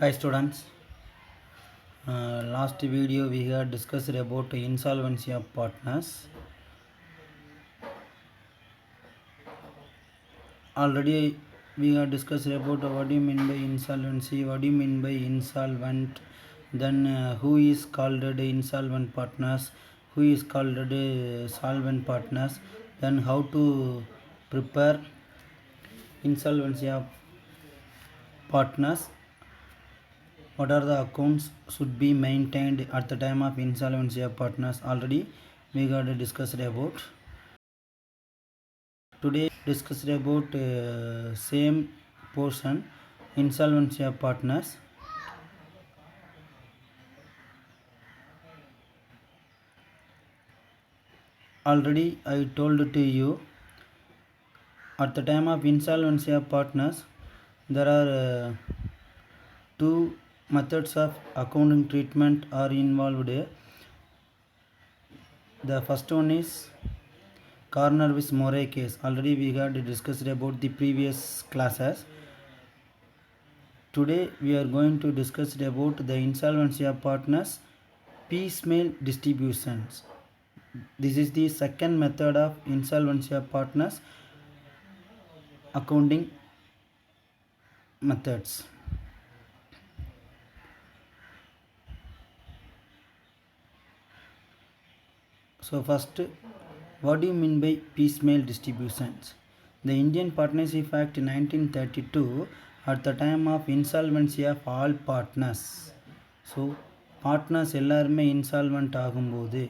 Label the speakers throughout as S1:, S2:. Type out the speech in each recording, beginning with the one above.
S1: Hi students, last video we had discussed about insolvency of partners. Already we had discussed about what do you mean by insolvency, what do you mean by insolvent, then who is called the insolvent partners, who is called the solvent partners, then how to prepare insolvency of partners, what are the accounts should be maintained at the time of insolvency of partners. Already we got discussed about. Today discussed about same portion, insolvency of partners. Already I told to you, at the time of insolvency of partners there are two methods of accounting treatment are involved. The first one is Cornwallis-Murray case. Already we had discussed about the previous classes. Today we are going to discuss about the insolvency of partners piecemeal distributions. This is the second method of insolvency of partners accounting methods. So first, what do you mean by piecemeal distributions? The Indian Partnership Act 1932 at the time of insolvency of all partners. So partners எல்லாருமே insolvent ஆகும்போது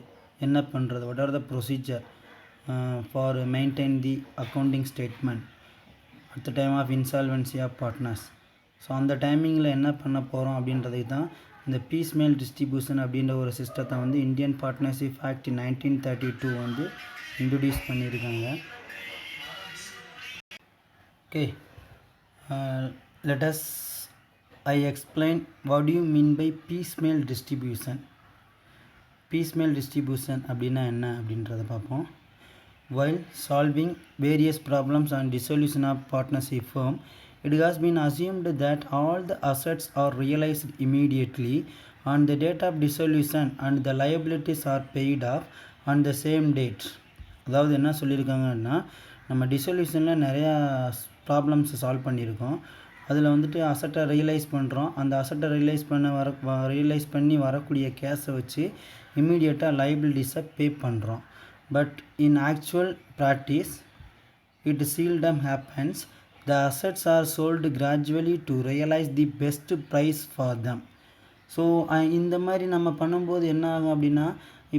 S1: என்ன பண்ணுறது, what are the procedure for maintain the accounting statement at the time of insolvency of partners. So அந்த டைமிங்கில் என்ன பண்ண போகிறோம் அப்படின்றதை தான் இந்த பீஸ்மேல் டிஸ்ட்ரிபியூஷன் அப்படின்ற ஒரு சிஸ்டத்தை வந்து இந்தியன் பார்ட்னர்ஷிப் ஆக்ட் 1932 வந்து இன்ட்ரடியூஸ் பண்ணியிருக்காங்க. Okay, let us I explain what do you mean by piecemeal distribution. piecemeal distribution அப்படின்னா என்ன அப்படின்றத பார்ப்போம். While solving various problems on dissolution of partnership firm, it has been assumed that all the assets are realized immediately on the date of dissolution and the liabilities are paid off on the same date. அதாவது என்ன சொல்லியிருக்காங்கன்னா, நம்ம டிசொல்யூஷனில் நிறையா problems solve பண்ணியிருக்கோம். அதில் வந்துட்டு அசட்டை realise பண்ணுறோம். அந்த அசட்டை ரியலைஸ் பண்ணி வரக்கூடிய கேஷை வச்சு இம்மீடியட்டாக லைபிலிட்டிஸை பே பண்ணுறோம். But in actual practice, it seldom happens. The assets are sold gradually to realize the best price for them. So இந்த மாதிரி நம்ம பண்ணும்போது என்ன ஆகும் அப்படின்னா,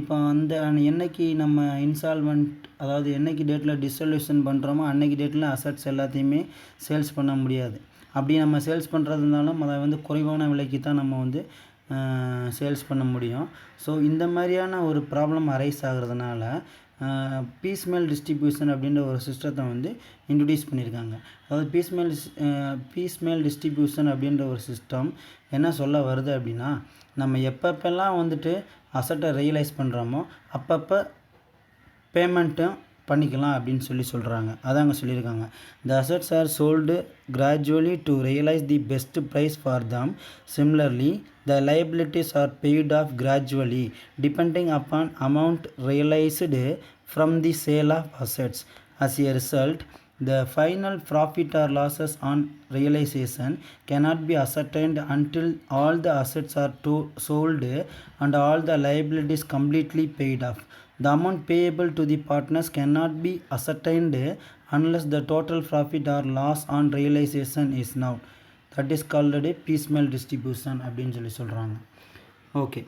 S1: இப்போ அந்த என்னைக்கு நம்ம இன்சால்வெண்ட், அதாவது என்னைக்கு டேட்டில் டிசொல்யூஷன் பண்ணுறோமோ அன்னைக்கு டேட்டில் அசட்ஸ் எல்லாத்தையுமே சேல்ஸ் பண்ண முடியாது. அப்படி நம்ம சேல்ஸ் பண்ணுறதுனாலும் அதை வந்து குறைவான விலைக்கு தான் நம்ம வந்து சேல்ஸ் பண்ண முடியும். ஸோ இந்த மாதிரியான ஒரு ப்ராப்ளம் அரைஸ் ஆகிறதுனால பீஸ்மேல் டிஸ்ட்ரிபியூஷன் அப்படின்ற ஒரு சிஸ்டத்தை வந்து இன்ட்ரடியூஸ் பண்ணியிருக்காங்க. அதாவது பீஸ்மேல் டிஸ்ட்ரிபியூஷன் அப்படின்ற ஒரு சிஸ்டம் என்ன சொல்ல வருது அப்படின்னா, நம்ம எப்பப்பெல்லாம் வந்துட்டு அசட்டை ரியலைஸ் பண்ணுறோமோ அப்பப்போ பேமெண்ட்டும் பண்ணிக்கலாம் அப்படின்னு சொல்கிறாங்க. அதாங்க சொல்லியிருக்காங்க. The assets are sold gradually to realize the best price for them. Similarly, the liabilities are paid off gradually depending upon amount realized from the sale of assets. As a result, the final profit or losses on realization cannot be ascertained until all the assets are sold and all the liabilities completely paid off. The amount payable to the partners cannot be ascertained unless the total profit or loss on realization is known. That is called a piecemeal distribution அப்படின்னு சொல்கிறாங்க. Okay,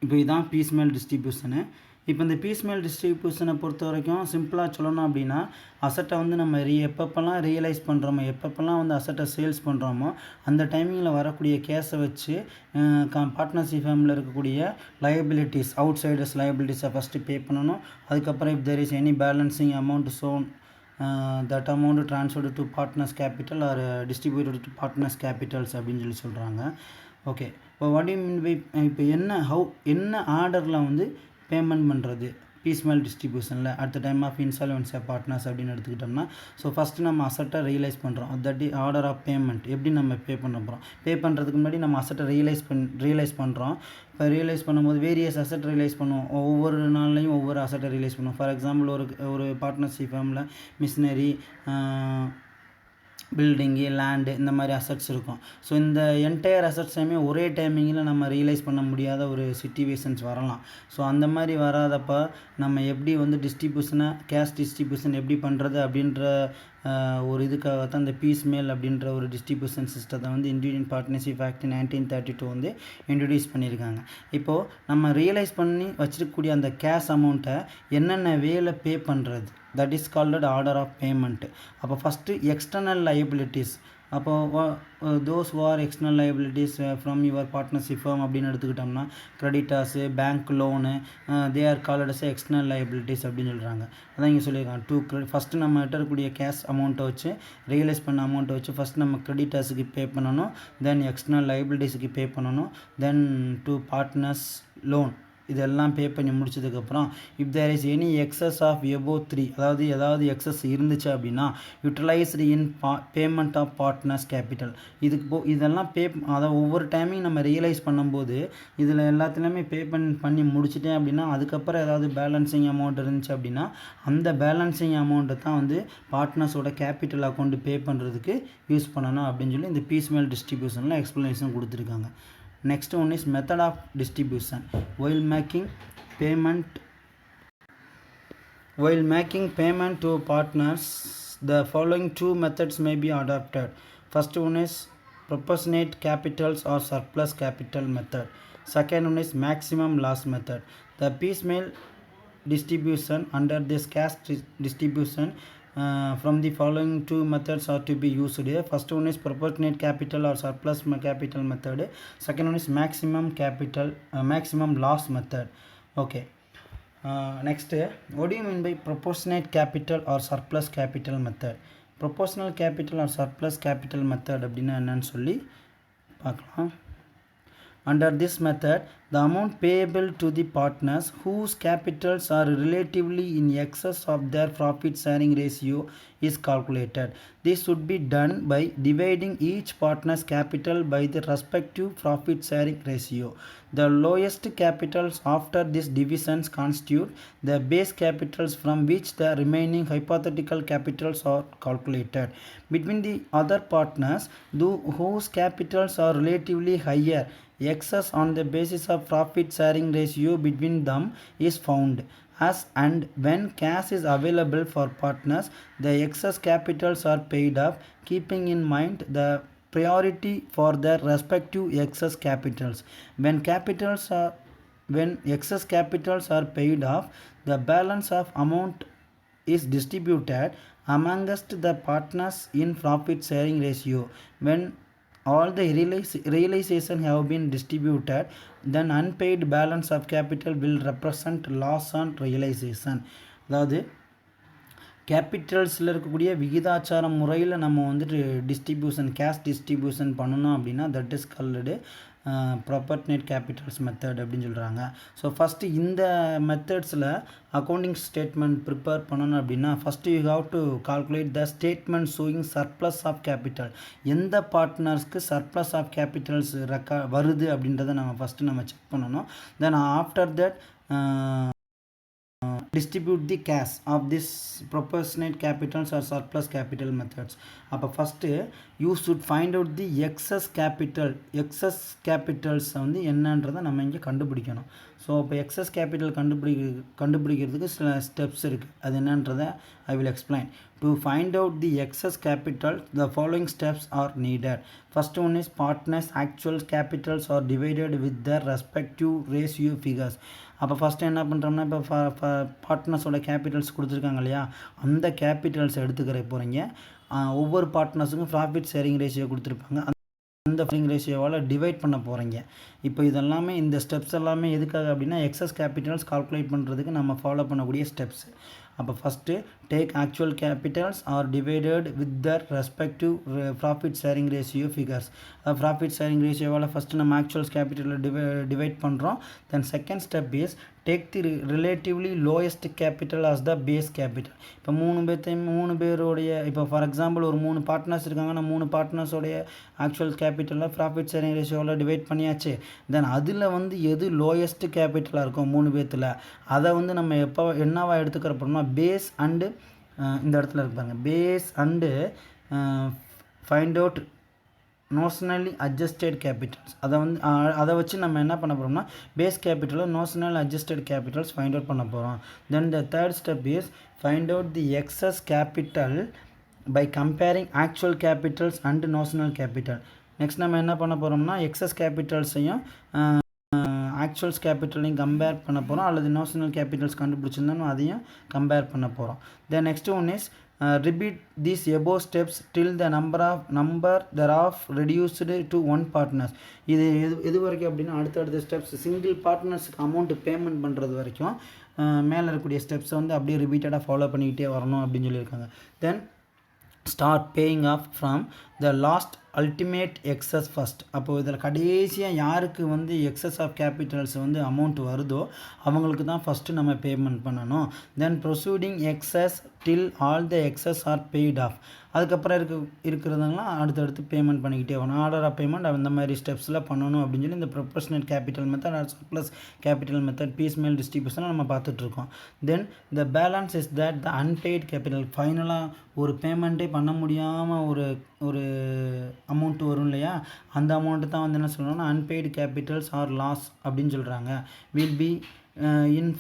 S1: இப்போ இதுதான் பீஸ்மேல் distribution. இப்போ இந்த பீஸ்மேல் டிஸ்ட்ரிபியூஷனை பொறுத்த வரைக்கும் சிம்பிளாக சொல்லணும் அப்படின்னா, அசட்டை வந்து நம்ம எப்பப்பெல்லாம் ரியலைஸ் பண்ணுறோமோ, எப்பப்பெல்லாம் வந்து அசட்டை சேல்ஸ் பண்ணுறோமோ அந்த டைமிங்கில் வரக்கூடிய கேஷை வச்சு பார்ட்னர்ஷிப் ஃபேமில் இருக்கக்கூடிய லயபிலிட்டிஸ், அவுட் சைடர்ஸ் லயபிலிட்டிஸை ஃபஸ்ட்டு பே பண்ணணும். அதுக்கப்புறம் if there is any balancing amount shown that amount transferred to partners capital or distributed to partners capitals அப்படின்னு சொல்கிறாங்க. ஓகே, இப்போ வாட் யூ மீன் பை, இப்போ என்ன ஆர்டரில் வந்து பேமெண்ட் பண்ணுறது, பீஸ்மேல் டிஸ்ட்ரிபியூஷனில் at the time of insolvency of partners அப்படின்னு எடுத்துக்கிட்டோம்னா, ஸோ ஃபஸ்ட்டு நம்ம அசட்டை ரியலைஸ் பண்ணுறோம். That is order of payment எப்படி நம்ம பே பண்ண போகிறோம். பே பண்ணுறதுக்கு முன்னாடி நம்ம அசட்டை ரியலைஸ் பண்ணுறோம். இப்போ ரியலைஸ் பண்ணும்போது வேரியஸ் அசட் ரியலைஸ் பண்ணுவோம். ஒவ்வொரு நாள்லையும் ஒவ்வொரு அசட்டை ரியலைஸ் பண்ணுவோம். ஃபார் எக்ஸாம்பிள் ஒரு பார்ட்னர்ஷிப் ஃபார்மில் மிஷினரி, பில்டிங்கு, லேண்டு இந்த மாதிரி அசட்ஸ் இருக்கும். ஸோ இந்த என்டையர் அசட்ஸையுமே ஒரே டைமிங்கில் நம்ம ரியலைஸ் பண்ண முடியாத ஒரு சிச்சுவேஷன்ஸ் வரலாம். ஸோ அந்த மாதிரி வராதப்போ நம்ம எப்படி டிஸ்ட்ரிபியூஷனை கேஷ் டிஸ்ட்ரிபியூஷன் எப்படி பண்ணுறது அப்படின்ற ஒரு இதுக்காகத்தான் இந்த பீஸ்மேல் அப்படின்ற ஒரு டிஸ்ட்ரிபியூஷன் சிஸ்டத்தை இந்தியன் பார்ட்னர்ஷிப் ஆக்ட் 1932 இன்ட்ரடியூஸ் பண்ணியிருக்காங்க. இப்போது நம்ம ரியலைஸ் பண்ணி வச்சிருக்கக்கூடிய அந்த கேஷ் அமௌண்ட்டை என்னென்ன வேலை பே பண்ணுறது, that is called order of payment. அப்போ ஃபஸ்ட்டு எக்ஸ்டர்னல் லைபிலிட்டிஸ். அப்போது those are external liabilities from your partnership firm அப்படின்னு எடுத்துக்கிட்டோம்னா creditors, bank loan, they are called as external liabilities அப்படின்னு சொல்கிறாங்க. அதான் இங்கே சொல்லியிருக்காங்க. ஃபஸ்ட்டு நம்ம இருக்கக்கூடிய கேஷ் அமௌண்ட்டை வச்சு ரியலைஸ் பண்ண அமௌண்ட்டை வச்சு ஃபஸ்ட் நம்ம கிரெடிட்டர்ஸுக்கு பே பண்ணணும், தென் எக்ஸ்டர்னல் லைபிலிட்டிஸுக்கு பே பண்ணணும், தென் டு பார்ட்னர்ஸ் லோன் இதெல்லாம் பே பண்ணி முடிச்சதுக்கப்புறம் if there is any excess of above 3, அதாவது ஏதாவது எக்ஸஸ் இருந்துச்சு அப்படின்னா utilised in payment of partners capital. இதெல்லாம் அதாவது ஒவ்வொரு டைமையும் நம்ம ரியலைஸ் பண்ணும்போது இதில் எல்லாத்துலேயுமே பே பண்ணி முடிச்சிட்டேன் அப்படின்னா அதுக்கப்புறம் ஏதாவது பேலன்சிங் அமௌண்ட் இருந்துச்சு அப்படின்னா அந்த பேலன்சிங் அமௌண்ட்டை தான் பார்ட்னர்ஸோட கேபிட்டல் அக்கௌண்ட் பே பண்ணுறதுக்கு யூஸ் பண்ணணும் அப்படின்னு சொல்லி இந்த பீஸ்மேல் டிஸ்ட்ரிபியூஷனில் எக்ஸ்ப்ளனேஷன் கொடுத்துருக்காங்க. Next one is method of distribution. While making payment to partners, the following two methods may be adopted. First one is proportionate capitals or surplus capital method. Second one is maximum loss method. The piecemeal distribution under this cash distribution from the following two methods are to be used here. First one is proportionate capital or surplus capital method. Second one is maximum loss method. Okay. Next, what do you mean by proportionate capital or surplus capital method? Proportional capital or surplus capital method அப்படின்னா என்னன்னு சொல்லி பார்க்கலாம். Under this method, the amount payable to the partners whose capitals are relatively in excess of their profit sharing ratio is calculated. This should be done by dividing each partner's capital by the respective profit sharing ratio. The lowest capitals after this divisions constitute the base capitals from which the remaining hypothetical capitals are calculated. Between the other partners whose capitals are relatively higher, excess on the basis of profit sharing ratio between them is found. As and when cash is available for partners, the excess capitals are paid off, keeping in mind the priority for their respective excess capitals. When excess capitals are paid off, the balance of amount is distributed amongst the partners in profit sharing ratio. When all the realization have been distributed, then unpaid balance of capital will represent loss on realization. அதாவது கேபிட்டல்ஸில் இருக்கக்கூடிய விகிதாச்சார முறையில் நம்ம distribution cash distribution பண்ணணும் அப்படின்னா that is called proportionate capitals method அப்படின்னு சொல்கிறாங்க. So first இந்த மெத்தட்ஸில் அக்கௌண்டிங் ஸ்டேட்மெண்ட் ப்ரிப்பேர் பண்ணணும் அப்படின்னா first you have to calculate the statement showing surplus of capital. எந்த பார்ட்னர்ஸ்க்கு சர்ப்ளஸ் ஆஃப் கேபிட்டல்ஸ் வருது அப்படின்றத நம்ம செக் பண்ணணும். Then after that distribute the cash of this proportionate capitals or surplus capital methods. அப்போ first you should find out the excess capitals என்னன்றதை நம்ம இங்கே கண்டுபிடிக்கணும். ஸோ இப்போ எக்ஸஸ் கேபிட்டல் கண்டுபிடிக்கிறதுக்கு சில ஸ்டெப்ஸ் இருக்குது. அது என்னன்றதை I will explain. To find out the excess capital, the following steps are needed. First one is partners' actual capitals are divided with their respective ratio figures. அப்போ first என்ன பண்ணுறோம்னா இப்போ பார்ட்னர்ஸோட Capitals கொடுத்துருக்காங்க இல்லையா, அந்த கேபிட்டல்ஸ் எடுத்துக்கிற போகிறீங்க. ஒவ்வொரு பார்ட்னர்ஸுக்கும் ப்ராஃபிட் ஷேரிங் ரேஷியோ கொடுத்துருப்பாங்க. அந்த ஷேரிங் ரேஷியோவால் டிவைட் பண்ண போகிறீங்க. இப்போ இதெல்லாமே இந்த ஸ்டெப்ஸ் எல்லாமே எதுக்காக அப்படின்னா எக்ஸஸ் கேபிட்டல்ஸ் கால்குலேட் பண்ணுறதுக்கு நம்ம ஃபாலோ பண்ணக்கூடிய ஸ்டெப்ஸ். அப்போ first take actual capitals are divided with their respective profit sharing ratio figures. Profit sharing ratio வால first நம்ம actual capital divide பண்ணுறோம். Then second step is take the relatively lowest capital as the base capital. இப்போ மூணு பேருடைய இப்போ for example ஒரு 3 partners இருக்காங்கன்னா 3 பார்ட்னர்ஸோடைய actual கேபிட்டலில் profit sharing ரேஷியோவில் divide பண்ணியாச்சு. தென் அதில் வந்து எது லோயஸ்ட் கேபிட்டலாக இருக்கும் 3 பேர்த்தில் அதை வந்து நம்ம எப்போ என்னவா எடுத்துக்கிறப்போம்னா பேஸ் அண்டு இந்த இடத்துல இருப்பாங்க base and find out notionally adjusted capitals. அதை வச்சு நம்ம என்ன பண்ண போகிறோம்னா பேஸ் கேபிட்டலில் notional adjusted capitals find out பண்ண போகிறோம். Then the third step is find out the excess capital by comparing actual capitals and notional capital. Next நம்ம என்ன பண்ண போகிறோம்னா எக்ஸஸ் கேபிட்டல்ஸையும் ஆக்சுவல்ஸ் கேபிட்டலையும் கம்பேர் பண்ண போகிறோம், அல்லது நோஷனல் கேபிட்டல்ஸ் கண்டுபிடிச்சிருந்தோம் அதையும் கம்பேர் பண்ண போகிறோம். Then next one is repeat these above steps till the number thereof reduced to one partners. இது வரைக்கும் அப்படின்னா அடுத்த ஸ்டெப்ஸ் சிங்கிள் பார்ட்னர்ஸுக்கு அமௌண்ட் பேமெண்ட் பண்ணுறது வரைக்கும் மேலே இருக்கக்கூடிய ஸ்டெப்ஸை வந்து அப்படியே ரிப்பீட்டடாக ஃபாலோ பண்ணிக்கிட்டே வரணும் அப்படின்னு சொல்லியிருக்காங்க. Then start paying off from the last ultimate excess first. அப்போது இதில் கடைசியாக யாருக்கு வந்து எக்ஸஸ் ஆஃப் கேபிட்டல்ஸ் வந்து அமௌண்ட் வருதோ அவங்களுக்கு தான் ஃபஸ்ட்டு நம்ம பேமெண்ட் பண்ணணும். Then proceeding excess till all the excess are paid off. அதுக்கப்புறம் இருக்கிறதெல்லாம் அடுத்தடுத்து பேமெண்ட் பண்ணிக்கிட்டே வரணும். ஆர்டர் ஆஃப் பேமெண்ட் அந்த மாதிரி ஸ்டெப்ஸில் பண்ணணும் அப்படின்னு சொல்லி இந்த proportionate capital method or surplus capital method piecemeal டிஸ்ட்ரிபியூஷனை நம்ம பார்த்துட்ருக்கோம். Then the balance is that the unpaid capital. ஃபைனலாக ஒரு பேமெண்ட்டே பண்ண முடியாமல் ஒரு அமௌண்ட் வரும் இல்லையா, அந்த அமௌண்ட்டு தான் வந்து என்ன சொல்லணும்னா அன்பெய்டு கேபிட்டல்ஸ் ஆர் லாஸ் அப்படின்னு சொல்கிறாங்க. Will be in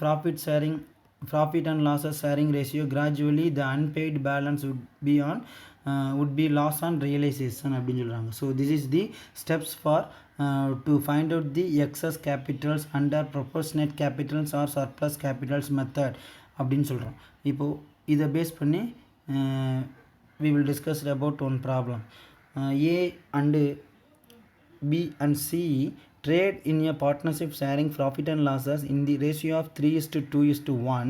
S1: profit and losses sharing ratio gradually the unpaid balance would be loss on realization அப்படின்னு சொல்கிறாங்க. So this is the steps for to find out the excess capitals under proportionate capitals or surplus capitals method அப்படின்னு சொல்கிறோம். இப்போது இதை base பண்ணி we will discuss about one problem. A and B and C trade in a partnership sharing profit and losses in the ratio of 3:2:1.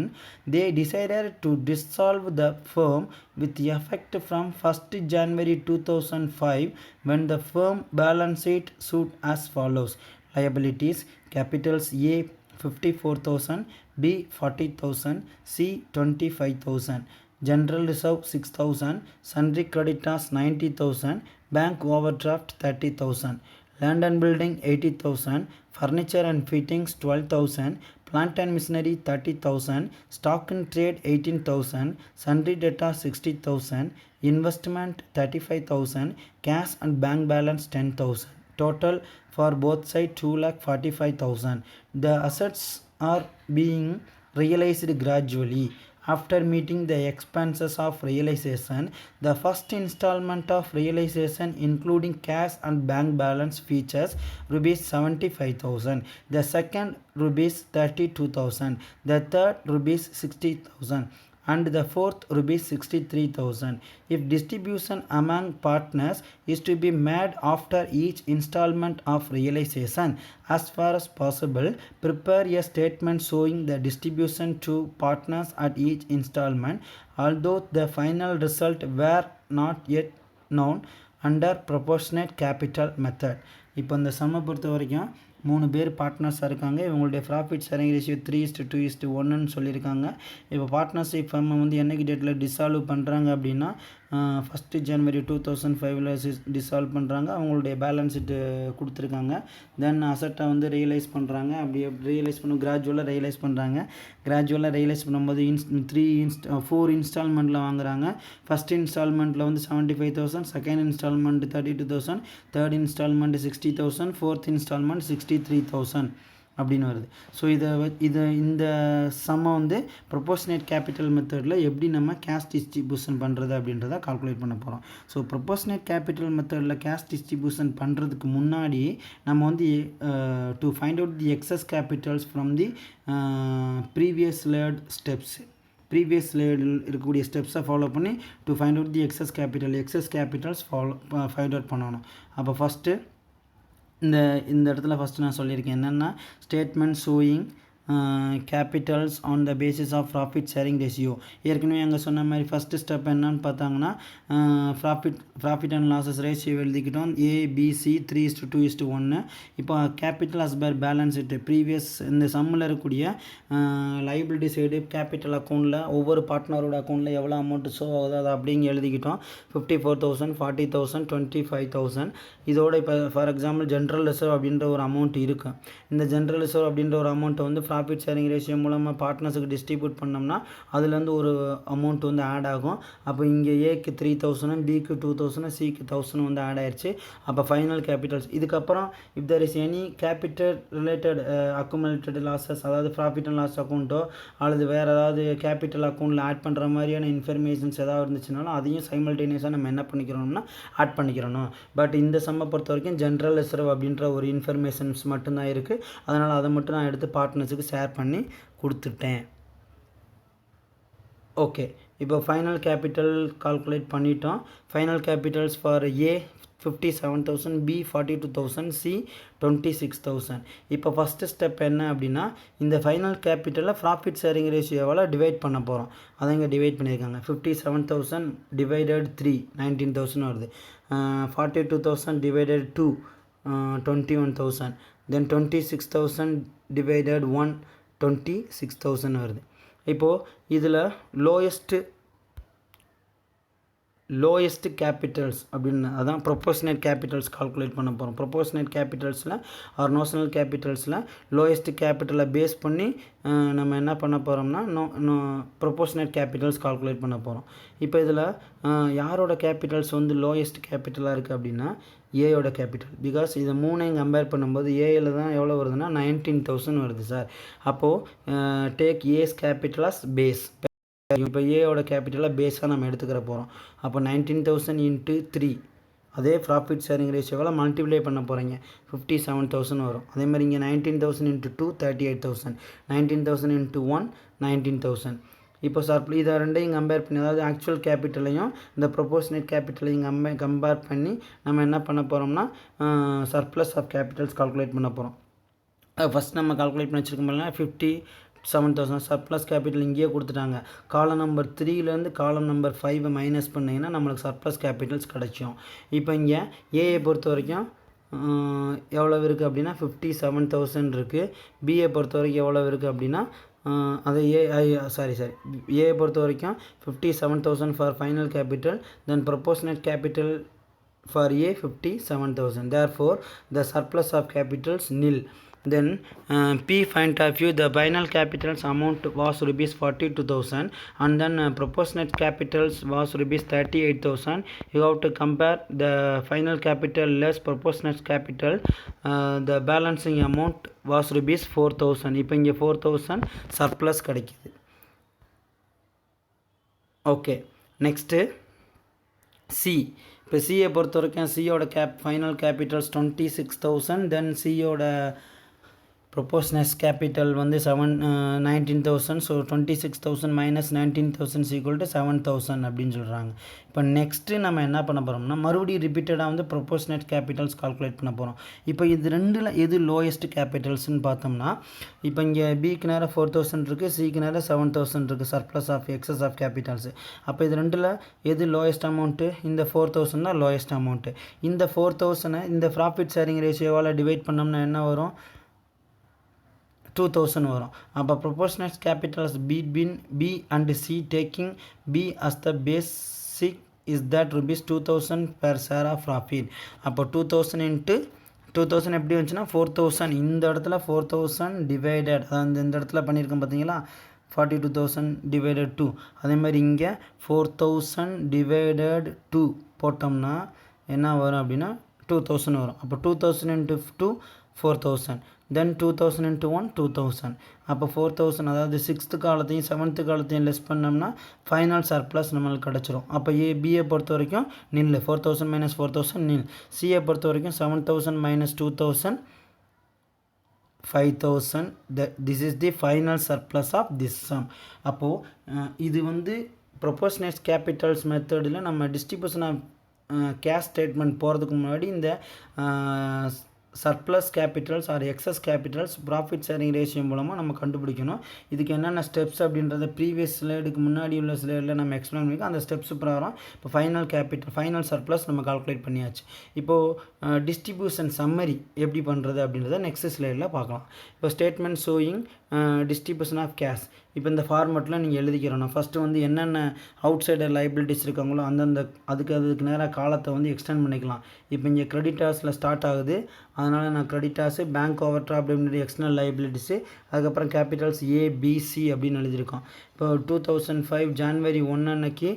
S1: They decided to dissolve the firm with effect from 1st January 2005 when the firm balance sheet stood as follows. Liabilities: capitals A 54,000, B 40,000, C 25,000. General reserve 6,000, sundry creditors 90,000, bank overdraft 30,000. Land and building 80,000, furniture and fittings 12,000, plant and machinery 30,000, stock in trade 18,000, sundry debtors 60,000, investment 35,000, cash and bank balance 10,000. Total for both sides 2,45,000. The assets are being realized gradually. After meeting the expenses of realization, the first installment of realization including cash and bank balance features rupees 75,000, the second rupees 32,000, the third rupees 60,000, and the fourth rupees 63,000. If distribution among partners is to be made after each installment of realization, as far as possible, prepare a statement showing the distribution to partners at each installment, although the final result were not yet known under proportionate capital method. இப்போ இந்த சம்மை பொறுத்த வரைக்கும் 3 பேர் பார்ட்னர்ஸாக இருக்காங்க. இவங்களுடைய profit sharing ratio 3:2:1 சொல்லியிருக்காங்க. இப்போ partnership ஃபர்மை வந்து என்னைக்கு டேட்டில் டிசால்வ் பண்ணுறாங்க அப்படின்னா 1st January 2005 டிசால்வ் பண்ணுறாங்க. அவங்களுடைய பேலன்ஸ் ஷீட்டு கொடுத்துருக்காங்க. தென் அசட்டை வந்து ரியலைஸ் பண்ணுறாங்க. அப்படி ரியலைஸ் கிராஜுவலாக ரியலைஸ் பண்ணுறாங்க. கிராஜுவலாக ரியலைஸ் பண்ணும்போது 4 இன்ஸ்டால்மெண்ட்டில் வாங்குறாங்க. ஃபஸ்ட் இன்ஸ்டால்மெண்ட்டில் வந்து 75,000, second instalment 32,000, third instalment 60,000, fourth instalment 63,000 அப்படின்னு வருது. ஸோ இந்த சம்மை வந்து ப்ரொபோர்ஷனேட் கேபிட்டல் மெத்தடில் எப்படி நம்ம கேஷ் டிஸ்ட்ரிபியூஷன் பண்ணுறது அப்படின்றத கால்குலேட் பண்ண போகிறோம். ஸோ ப்ரொபோர்ஷனேட் கேபிட்டல் மெத்தடில் கேஷ் டிஸ்ட்ரிபியூஷன் பண்ணுறதுக்கு முன்னாடி நம்ம வந்து to find out the excess capitals from the previous learned steps இருக்கக்கூடிய ஸ்டெப்ஸை ஃபாலோ பண்ணி to find out the excess capitals find out பண்ணணும். அப்போ ஃபஸ்ட்டு இந்த இடத்துல ஃபஸ்ட்டு நான் சொல்லியிருக்கேன் என்னென்னா statement showing capitals on the basis of profit sharing ratio. ஏற்கனவே அங்கே சொன்ன மாதிரி ஃபஸ்ட்டு ஸ்டெப் என்னன்னு பார்த்தாங்கன்னா ப்ராஃபிட் அண்ட் லாஸஸ் ரேஷியோ எழுதிக்கிட்டோம். ABC 3:2:1. இப்போ capital as per balance sheet previous இந்த சம்மில் இருக்கக்கூடிய லைபிலிட்டி சைடு கேபிட்டல் அக்கௌண்ட்டில் ஒவ்வொரு பார்ட்னரோட அக்கௌண்ட்டில் எவ்வளோ அமௌண்ட் ஷோ ஆகுது அதை அப்படிங்க எழுதிக்கிட்டோம். 54,000, 40,000, 25,000. இதோட இப்போ ஃபார் எக்ஸாம்பிள் ஜென்ரல் ரிசர்வ் அப்படின்ற ஒரு அமௌண்ட் இருக்குது. இந்த ஜென்ரல் ரிசர்வ் அப்படின்ற ஒரு அமௌண்ட்டை வந்து ப்ராஃபிட் ஷேரிங் ரேஷியோ மூலமாக பார்ட்னர்ஸுக்கு டிஸ்ட்ரிபியூட் பண்ணோம்னா அதுலேருந்து ஒரு அமௌண்ட் வந்து ஆட் ஆகும். அப்போ இங்கே ஏக்கு 3,000, பிக்கு 2,000, சிக்கு 1,000 வந்து ஆட் ஆயிடுச்சு. அப்போ ஃபைனல் கேபிட்டல்ஸ் இதுக்கப்புறம் if there is any capital related accumulated losses, அதாவது ப்ராஃபிட் அண்ட் லாஸ் அக்கௌண்ட்டோ அல்லது வேறு ஏதாவது கேபிட்டல் அக்கௌண்ட்டில் ஆட் பண்ணுற மாதிரியான இன்ஃபர்மேஷன்ஸ் ஏதாவது இருந்துச்சுனாலும் அதையும் சைமல்டேனியஸாக நம்ம என்ன பண்ணிக்கிறோம்னா ஆட் பண்ணிக்கிறணும். பட் இந்த சம்மை பொறுத்த வரைக்கும் ஜென்ரல் ரிசர்வ் அப்படின்ற ஒரு இன்ஃபர்மேஷன்ஸ் மட்டும்தான் இருக்குது. அதனால் அதை மட்டும் நான் எடுத்து பார்ட்னர்ஸுக்கு ஷேர் பண்ணி கொடுத்துட்டேன். ஓகே, இப்போ ஃபைனல் கேபிட்டல் கால்குலேட் பண்ணிட்டோம். Final capitals for A 57,000, B 42,000, C 26,000. இப்போ ஃபஸ்ட்டு ஸ்டெப் என்ன அப்படின்னா இந்த ஃபைனல் கேபிட்டலில் ப்ராஃபிட் ஷேரிங் ரேஷியோவால் டிவைட் பண்ண போகிறோம். அதை இங்கே டிவைட் பண்ணியிருக்காங்க. 57,000 டிவைடட் 3 19,000 வருது. 42,000 டிவைடட் 2 21,000. தென் 26,000 டிவைடட் 1 26,000 வருது. இப்போது இதில் லோயஸ்ட் கேபிட்டல்ஸ் அப்படின்னு அதான் ப்ரொபோர்ஷனேட் கேபிட்டல்ஸ் கால்குலேட் பண்ண போகிறோம். ப்ரொபோர்ஷனேட் கேபிட்டல்ஸில் ஆர் நோஷனல் கேபிட்டல்ஸில் லோயஸ்ட் கேபிட்டலை பேஸ் பண்ணி நம்ம என்ன பண்ண போகிறோம்னா ப்ரொபோர்ஷனேட் கேபிட்டல்ஸ் கால்குலேட் பண்ண போகிறோம். இப்போ இதில் யாரோட கேபிட்டல்ஸ் வந்து லோயஸ்ட் கேபிட்டலாக இருக்குது அப்படின்னா ஏயோட கேபிட்டல். பிகாஸ் இதை மூணையும் கம்பேர் பண்ணும்போது ஏயில் தான் எவ்வளோ வருதுன்னா 19,000 வருது சார். அப்போது take as capital as base. இப்போ ஏயோட கேபிட்டலாக பேஸாக நம்ம எடுத்துக்கிற போகிறோம். அப்போ 19,000 × 3 அதே ப்ராஃபிட் ஷேரிங் ரேஷியோவில் மல்டிப்ளை பண்ண போகிறீங்க 57,000 வரும். அதே மாதிரி இங்கே 19,000 × 2 38,000, 19,000 × 1 19,000. இப்போ இதை ரெண்டையும் கம்பேர் பண்ணி அதாவது ஆக்சுவல் கேபிட்டலையும் இந்த ப்ரொபோர்ஷனேட் கேபிட்டலையும் கம்பேர் பண்ணி நம்ம என்ன பண்ண போகிறோம்னா சர்ப்ளஸ் ஆஃப் கேபிட்டல்ஸ் கால்குலேட் பண்ண போகிறோம். ஃபஸ்ட் நம்ம கால்குலேட் பண்ணி வச்சுருக்கோம்னா 57,000 சர்ப்ளஸ் கேபிட்டல் இங்கேயே கொடுத்துட்டாங்க. காலம் நம்பர் 3லேருந்து காலம் நம்பர் 5 மைனஸ் பண்ணிங்கன்னா நம்மளுக்கு சர்ப்ளஸ் கேபிட்டல்ஸ் கிடைக்கும். இப்போ இங்கே ஏயை பொறுத்த வரைக்கும் எவ்வளோ இருக்குது அப்படின்னா 57,000 இருக்குது. பிஏ பொறுத்த வரைக்கும் எவ்வளோ இருக்குது அப்படின்னா அது ஏயை பொறுத்த வரைக்கும் 57,000 for final capital. Then proportionate capital for A 57,000. therefore the surplus of capitals nil. Then P point of view the final capitals amount was rupees 42,000 and then proportionate capitals was rupees 38,000. You have to compare the final capital less proportionate capital. The balancing amount was rupees 4,000. இப்போ இங்கே 4,000 surplus கிடைக்குது. Okay, next C. இப்போ சியை பொறுத்த வரைக்கும் சியோட final Capitals 26,000. தென் சியோட ப்ரொபோர்ஷனஸ் capital வந்து 19,000. So 26,000 minus 19,000 equal to 7,000 அப்படின்னு சொல்கிறாங்க. இப்போ நெக்ஸ்ட்டு நம்ம என்ன பண்ண போகிறோம்னா மறுபடியும் ரிப்பீட்டடாக வந்து ப்ரொபோர்ஷனேட் கேபிட்டல்ஸ் கால்குலேட் பண்ண போகிறோம். இப்போ இது ரெண்டில் எது லோயஸ்ட் கேபிட்டல்ஸ்னு பார்த்தோம்னா இப்போ இங்கே பிக்கு நேரம் 4,000 இருக்குது, சிக்கு நேரம் 7,000 இருக்குது surplus of excess of capitals. அப்போ இது ரெண்டில் எது லோயஸ்ட் அமௌண்ட்டு? இந்த 4,000 தான் லோயஸ்ட் அமௌண்ட்டு. இந்த 4,000 இந்த ப்ராஃபிட் ஷேரிங் ரேஷியோவால் டிவைட் பண்ணோம்னா என்ன வரும்? 2,000 வரும். அப்போ proportionate Capitals B and C taking B as the basic is that rupees 2,000 per share of profit. அப்போ 2,000 × 2,000 எப்படி வந்துச்சுன்னா 4,000. இந்த இடத்துல 4,000 டிவைடட் அதாவது இந்த இடத்துல பண்ணியிருக்கோம் பார்த்தீங்களா 42,000 டிவைடட் 2. அதே மாதிரி இங்கே 4,000 டிவைடட் 2 போட்டோம்னா என்ன வரும் அப்படின்னா 2,000 வரும். அப்போ 2,000 × 2 4,000. தென் 2,000 × 1 2,000. அப்போ 4,000 அதாவது 6th காலத்தையும் 7th காலத்தையும் லெஸ் பண்ணோம்னா ஃபைனல் சர்ப்ளஸ் நம்மளுக்கு கிடச்சிரும். அப்போ பிஏ பொறுத்த வரைக்கும் நில் 4,000 மைனஸ் 4,000 நில். சிஏ பொறுத்த வரைக்கும் 7,000 minus 2,000 5,000. This is the final surplus of this sum. அப்போது இது வந்து ப்ரொபோர்ஷனேட் கேபிட்டல்ஸ் மெத்தடில் நம்ம டிஸ்ட்ரிபியூஷன் ஆஃப் கேஷ் ஸ்டேட்மெண்ட் போகிறதுக்கு முன்னாடி இந்த surplus capitals or excess capitals profit sharing ratio மூலமாக நம்ம கண்டுபிடிக்கணும். இதுக்கு என்னென்ன ஸ்டெப்ஸ் அப்படின்றத ப்ரீவியஸ் ஸ்லைடுக்கு முன்னாடி உள்ள ஸ்லைடில் நம்ம எக்ஸ்பிளைன் பண்ணிக்கோ. அந்த ஸ்டெப்ஸ் பிரகாரம் இப்போ ஃபைனல் சர்ப்ளஸ் நம்ம கால்குலேட் பண்ணியாச்சு. இப்போது டிஸ்ட்ரிபியூஷன் சம்மரி எப்படி பண்ணுறது அப்படின்றத நெக்ஸ்ட் ஸ்லைடில் பார்க்கலாம். இப்போ statement showing distribution of cash. இப்போ இந்த ஃபார்மெட்டில் நீங்கள் எழுதிக்கிறோம். ஃபஸ்ட்டு வந்து என்னென்ன அவுட் சைடர் லைபிலிட்டிஸ் இருக்காங்களோ அதுக்கு நேராக காலத்தை வந்து எக்ஸ்டெண்ட் பண்ணிக்கலாம். இப்போ இங்கே கிரெடிட்டாஸில் ஸ்டார்ட் ஆகுது, அதனால் நான் கிரெடிட்டாஸு பேங்க் ஓவர் டிராஃப்ட் அப்படின்ற எக்ஸ்டர்னல் லைபிலிட்டிஸு, அதுக்கப்புறம் கேபிட்டல்ஸ் ஏபிசி அப்படின்னு எழுதியிருக்கோம். இப்போ 2005 ஜான்வரி 1 அன்னைக்கு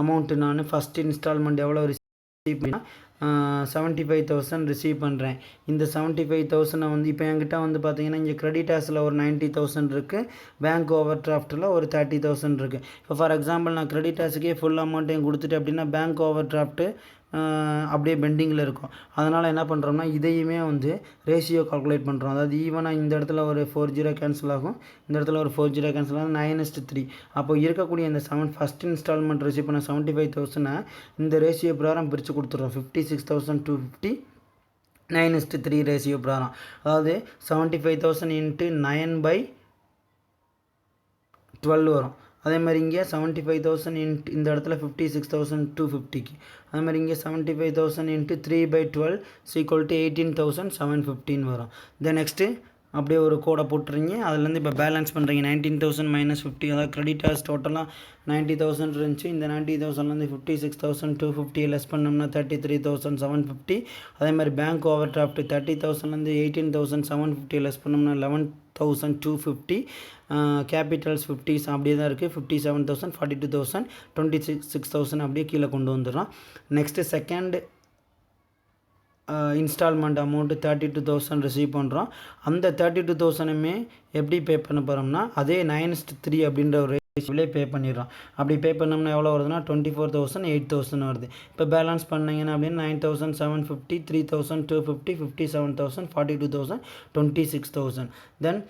S1: அமௌண்ட்டு நான் ஃபஸ்ட் இன்ஸ்டால்மெண்ட் எவ்வளோ ரிசீவ் பண்ணினா 75,000 ரிசீவ் பண்ணுறேன். இந்த 75,000 வந்து இப்போ என்கிட்ட வந்து பார்த்தீங்கன்னா இங்கே கிரெடிட்டாஸில் ஒரு 90,000 இருக்குது, பேங்க் ஓவர் டிராஃப்ட்டில் ஒரு 30,000 இருக்குது. இப்போ ஃபார் எக்ஸாம்பிள் நான் கிரெடிட்டாஸுக்கே ஃபுல் அமௌண்ட்டையும் கொடுத்துட்டு அப்படின்னா பேங்க் ஓவர் டிராஃப்ட்டு அப்படியே பெண்டிங்கில் இருக்கும். அதனால் என்ன பண்ணுறோம்னா இதையுமே வந்து ரேஷியோ கால்குலேட் பண்ணுறோம். அதாவது ஈவனாக இந்த இடத்துல ஒரு 40 கேன்சல் ஆகும், இந்த இடத்துல ஒரு 40 கேன்சல் ஆகும், 9:3. அப்போ இருக்கக்கூடிய இந்த ஃபஸ்ட் இன்ஸ்டால்மெண்ட் ரிசீவ் பண்ண 75,000 இந்த ரேஷியோ பிரகாரம் பிரித்து கொடுத்துட்றோம். 56,250 9:3 ரேஷியோ பிரகாரம். அதாவது 75,000 × 9/12 வரும். அதே மாதிரி இங்கே 75,000 இந்த இடத்துல 56,250க்கு. அதே மாதிரி இங்கே 75,000 × 3/12 = 18,715 வரும். தென் நெக்ஸ்ட்டு அப்படியே ஒரு கோடை போட்டுறீங்க. அதுலேருந்து இப்போ பேலன்ஸ் பண்ணுறீங்க. 19,000 - 50, அதாவது கிரெடிட்டாஸ் டோட்டலாக 90,000 இருந்துச்சு. இந்த 90,000லேருந்து 56,250 லெஸ் பண்ணோம்னா 33,750. அதே மாதிரி பேங்க் ஓவர் டிராஃப்ட் 30,000லேருந்து 18,750 லெஸ் பண்ணோம்னா 11,250. கேபிட்டல்ஸ் 50 அப்படியே தான் இருக்குது. 57,000, 42,000, 26,000 அப்படியே கீழே கொண்டு வந்துடுறோம். Next second instalment amount 32,000 receive பண்ணுறோம். அந்த 32,000மே எப்படி பே பண்ண போகிறோம்னா அதே 9:3 அப்படின்ற ஒரு ரேஷியோவிலே பே பண்ணிடுறோம். அப்படி பே பண்ணோம்னா எவ்வளோ வருதுன்னா 24,000, 8,000 வருது. இப்போ பேலன்ஸ் பண்ணிங்கன்னா அப்படின்னா 9,750, 3,250, 57,000, 42,000, 26,000. Then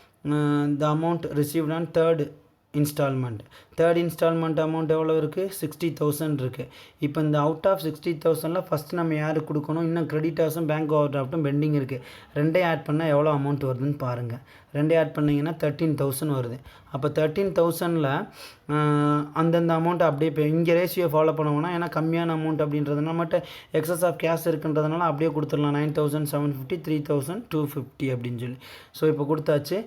S1: the amount received on third instalment amount எவ்வளோ இருக்குது? 60,000 இருக்குது. இப்போ இந்த அவுட் ஆஃப் 60,000ல் ஃபஸ்ட்டு நம்ம யாருக்கு கொடுக்கணும்? இன்னும் கிரெடிட்டாஸும் பேங்க் ஓவர் டிராஃப்ட்டும் பெண்டிங் இருக்குது. ரெண்டையும் ஆட் பண்ணால் எவ்வளோ அமௌண்ட் வருதுன்னு பாருங்கள். ரெண்டையும் ஆட் பண்ணிங்கன்னா 13,000 வருது. அப்போ 13,000ல் அந்தந்த அமௌண்ட்டை அப்படியே இங்கே ரேஷியோ ஃபாலோ பண்ணுவோம்னா ஏன்னா கம்மியான அமௌண்ட் அப்படின்றதுனால நம்மகிட்ட எக்ஸஸ் ஆஃப் கேஷ் இருக்குன்றதுனால அப்படியே கொடுத்துடலாம். 9,750, 3,250 அப்படின்னு சொல்லி. ஸோ இப்போ கொடுத்தாச்சு.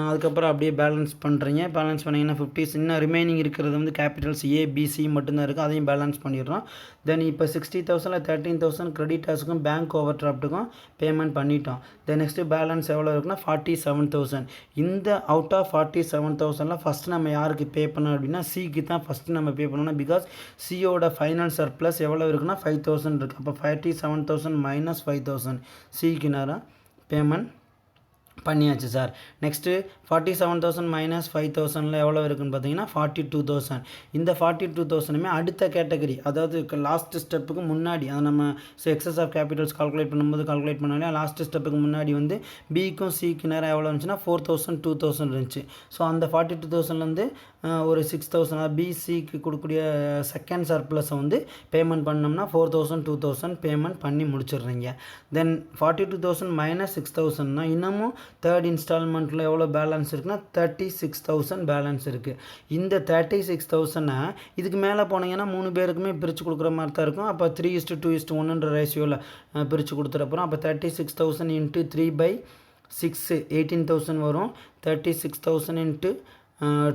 S1: அதுக்கப்புறம் அப்படியே பேலன்ஸ் பண்ணுறீங்க. பேலன்ஸ் பண்ணிங்கன்னா 50 இன்னும் ரிமைனிங் இருக்கிறது வந்து கேபிட்டல்ஸ் ஏபிசி மட்டும்தான் இருக்குது. அதையும் பேலன்ஸ் பண்ணிடுறோம். தென் இப்போ 60,000ல் 13,000 கிரெடிட்டாஸுக்கும் பேங்க் ஓவர் டிராஃப்ட்டுக்கும் பேமெண்ட் பண்ணிட்டோம். தென் நெக்ஸ்ட்டு பேலன்ஸ் எவ்வளோ இருக்குன்னா 47,000. இந்த அவுட் ஆஃப் 47,000ல் ஃபஸ்ட்டு நம்ம யாருக்கு பே பண்ணோம் அப்படின்னா சிக்கு தான் ஃபஸ்ட்டு நம்ம பே பண்ணணும். பிகாஸ் சியோட ஃபைனல் சர்ப்ளஸ் எவ்வளோ இருக்குன்னா 5,000 இருக்குது. அப்போ 47,000 - 5,000 சிக்கு நேரம் பேமெண்ட் பண்ணியாச்சு சார். நெக்ஸ்ட்டு 47,000 - 5,000ல் எவ்வளோ இருக்குதுன்னு பார்த்தீங்கன்னா 42,000. இந்த 42,000மே அடுத்த கேட்டகரி, அதாவது லாஸ்ட் ஸ்டெப்புக்கு முன்னாடி, அதை நம்ம எக்ஸஸ் ஆஃப் கேபிட்டல்ஸ் கால்குலேட் பண்ணும்போது கால்குலேட் பண்ணாலே லாஸ்ட் ஸ்டெப்புக்கு முன்னாடி வந்து பிக்கும் சிக்கு நேரம் எவ்வளோ இருந்துச்சுன்னா 4,000, 2,000 இருந்துச்சு. ஸோ அந்த 42,000லேருந்து ஒரு 6,000 பிசிக்கு கொடுக்கக்கூடிய செகண்ட் சர்ப்ளஸை வந்து பேமெண்ட் பண்ணோம்னா 4,000, 2,000 பேமெண்ட் பண்ணி முடிச்சிடுறீங்க. தென் 42,000 - 6,000னா இன்னமும் தேர்ட் இன்ஸ்டால்மெண்ட்டில் எவ்வளோ பேலன்ஸ் இருக்குன்னா 36,000 பேலன்ஸ் இருக்குது. இந்த 36,000 இதுக்கு மேலே போனீங்கன்னா 3 பேருக்குமே பிரித்து கொடுக்குற மாதிரி தான் இருக்கும். அப்போ 3:2:1 ரேஷியோவில் பிரித்து கொடுத்துறப்பறம் அப்போ 36,000 × 3/6 18,000 வரும். 36,000 ×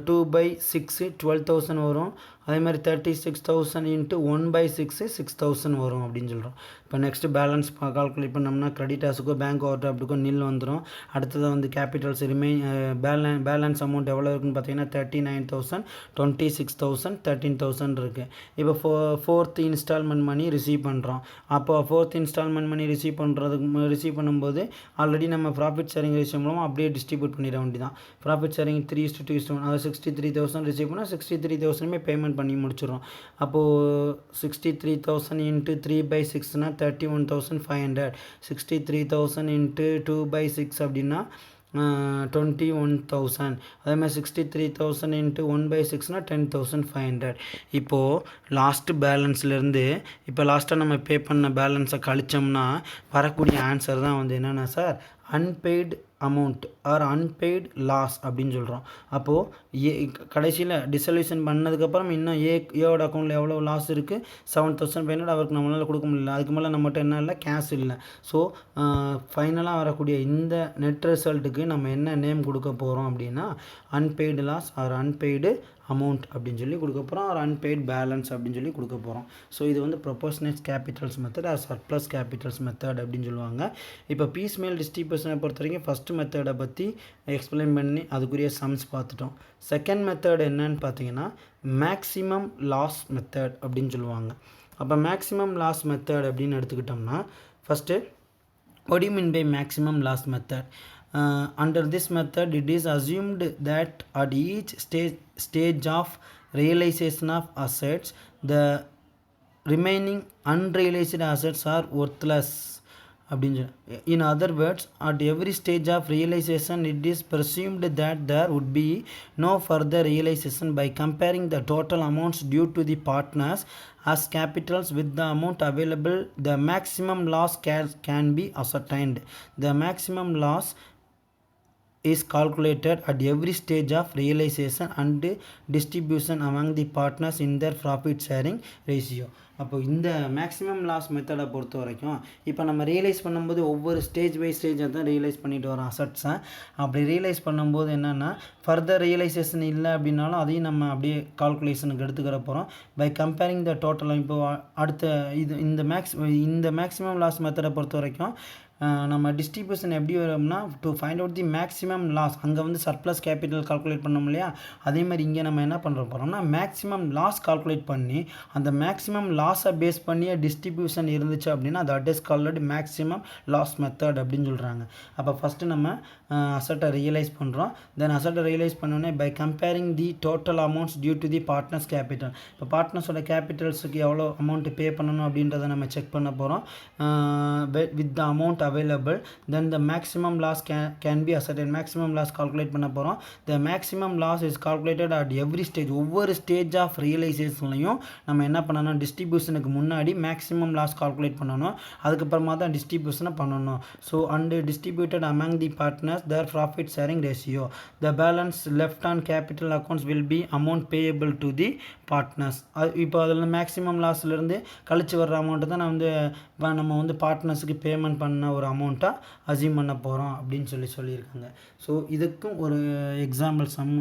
S1: 2/6 12,000 வரும். அதே மாதிரி 36,000 × 1/6 6,000 வரும் அப்படின்னு சொல்கிறோம். இப்போ நெக்ஸ்ட்டு பேலன்ஸ் கால்குலேட் பண்ணோம்னா கிரெடிட்டாஸுக்கோ பேங்க் ஓவர் டிராஃப்ட்டுக்கோ நில் வந்துடும். அடுத்தது வந்து கேபிட்டல்ஸ் பேலன்ஸ் அமௌண்ட் எவ்வளோ இருக்குன்னு பார்த்தீங்கன்னா 39,000, 26,000, 13,000 இருக்குது. இப்போ ஃபோர்த் இன்ஸ்டால்மெண்ட் மணி ரிசீவ் பண்ணுறோம். அப்போ ஃபோர்த் இன்ஸ்டால்மெண்ட் மணி ரிசீவ் பண்ணும்போது ஆல்ரெடி நம்ம ப்ராஃபிட் ஷேரிங் ரேஷியோ மூலமாக அப்படியே டிஸ்ட்ரிபியூட் பண்ணிட வேண்டியதான். ப்ராஃபிட் ஷேரிங் 3:2:1, அதாவது 63,000 ரிசீவ் பண்ணால் 63,000மே பேமெண்ட் பண்ணி முடிச்சிடும். அப்போது 63,000 × 3/6னா 31,500. 63,000 × 2/6 அப்படின்னா 21,000. அதே மாதிரி 63,000 இன்ட்டு 1/6 10,500. இப்போது லாஸ்ட்டு பேலன்ஸ்லேருந்து இப்போ லாஸ்ட்டாக நம்ம பே பண்ண பேலன்ஸை கழிச்சோம்னா வரக்கூடிய ஆன்சர் தான் வந்து என்னென்னா sir unpaid amount or unpaid loss அப்படின்னு சொல்கிறோம். அப்போது கடைசியில் டிசல்யூஷன் பண்ணதுக்கப்புறம் இன்னும் ஏவோட அக்கௌண்ட்டில் எவ்வளோ லாஸ் இருக்குது 7,500 அவருக்கு நம்மளால் கொடுக்க முடியல. அதுக்கு மேலே நம்மகிட்ட என்ன இல்லை கேஷ் இல்லை. ஸோ ஃபைனலாக வரக்கூடிய இந்த நெட் ரிசல்ட்டுக்கு நம்ம என்ன நேம் கொடுக்க போகிறோம் அப்படின்னா unpaid loss or unpaid amount அப்படின்னு சொல்லி கொடுக்க போகிறோம் ஆர் அன்பெய்ட் பேலன்ஸ் அப்படின்னு சொல்லி கொடுக்க போகிறோம். ஸோ இது வந்து proportionate Capitals method or surplus Capitals method அப்படின்னு சொல்லுவாங்க. இப்போ பீஸ்மேல் டிஸ்ட்ரிபியூஷனை பொறுத்த வரைக்கும் ஃபஸ்ட்டு மெத்தடை பற்றி எக்ஸ்பிளைன் பண்ணி அதுக்குரிய சம்ஸ் பார்த்துட்டோம். செகண்ட் மெத்தட் என்னன்னு பார்த்தீங்கன்னா மேக்ஸிமம் லாஸ் மெத்தட் அப்படின்னு சொல்லுவாங்க. அப்போ மேக்ஸிமம் லாஸ் மெத்தட் அப்படின்னு எடுத்துக்கிட்டோம்னா first what do you mean by maximum loss method? Under this method it is assumed that at each stage of realization of assets the remaining unrealized assets are worthless. In other words, at every stage of realization it is presumed that there would be no further realization. By comparing the total amounts due to the partners as capitals with the amount available, the maximum loss can be ascertained. The maximum loss is calculated at every stage of realization and distribution among the partners in their profit sharing ratio. அப்போ இந்த maximum loss மெத்தடை பொறுத்த வரைக்கும் இப்போ நம்ம realise பண்ணும்போது ஒவ்வொரு stage by ஸ்டேஜாக தான் ரியலைஸ் பண்ணிட்டு வரோம் அசட்ஸை. அப்படி ரியலைஸ் பண்ணும்போது என்னென்னா ஃபர்தர் ரியலைசேஷன் இல்லை அப்படின்னாலும் அதையும் நம்ம அப்படியே கால்குலேஷனுக்கு எடுத்துக்கிற போகிறோம். பை கம்பேரிங் த டோட்டல் இப்போ அடுத்த இந்த மேக்ஸிமம் லாஸ் மெத்தடை பொறுத்த வரைக்கும் நம்ம டிஸ்ட்ரிபியூஷன் எப்படி வரும்னா to find out the maximum loss அங்கே வந்து சர்ப்ளஸ் கேபிட்டல் கால்குலேட் பண்ணோம் இல்லையா, அதே மாதிரி இங்கே நம்ம என்ன பண்ணுற போகிறோம்னா மேக்ஸிமம் லாஸ் கால்குலேட் பண்ணி அந்த மேக்ஸிமம் லாஸை பேஸ் பண்ணியே டிஸ்ட்ரிபியூஷன் இருந்துச்சு அப்படின்னா that is called maximum loss method அப்படின்னு சொல்கிறாங்க. அப்போ ஃபஸ்ட்டு நம்ம அசட்டை ரியலைஸ் பண்ணுறோம். தென் அசட்டை ரியலைஸ் பண்ணோன்னே by comparing the total amounts due to the partners capital. இப்போ பார்ட்னர்ஸோட கேபிட்டல்ஸுக்கு எவ்வளோ அமௌண்ட்டு பே பண்ணணும் அப்படின்றத நம்ம செக் பண்ண போகிறோம். With the amount available, then the maximum loss can be ascertained. maximum loss calculate பண்ண போகிறோம். the maximum loss is calculated at every stage. ஒவ்வொரு ஸ்டேஜ் ஆஃப் ரியலைசேஷன்லையும் நம்ம என்ன பண்ணணும், டிஸ்ட்ரிபியூஷனுக்கு முன்னாடி மேக்ஸிமம் லாஸ் கால்குலேட் பண்ணணும், அதுக்கப்புறமா தான் டிஸ்ட்ரிபியூஷனை பண்ணணும். So and distributed among the partners their profit sharing ratio. the balance left on capital accounts will be amount payable to the partners. இப்போ அதில் மேக்ஸிமம் லாஸ்லேருந்து கழிச்சு வர்ற அமௌண்ட்டு தான் நம்ம வந்து பார்ட்னர்ஸுக்கு பேமெண்ட் பண்ண ஒரு அமௌண்ட்டாக அசீவ் பண்ண போகிறோம் அப்படின்னு சொல்லியிருக்காங்க. ஸோ இதுக்கும் ஒரு எக்ஸாம்பிள் சம்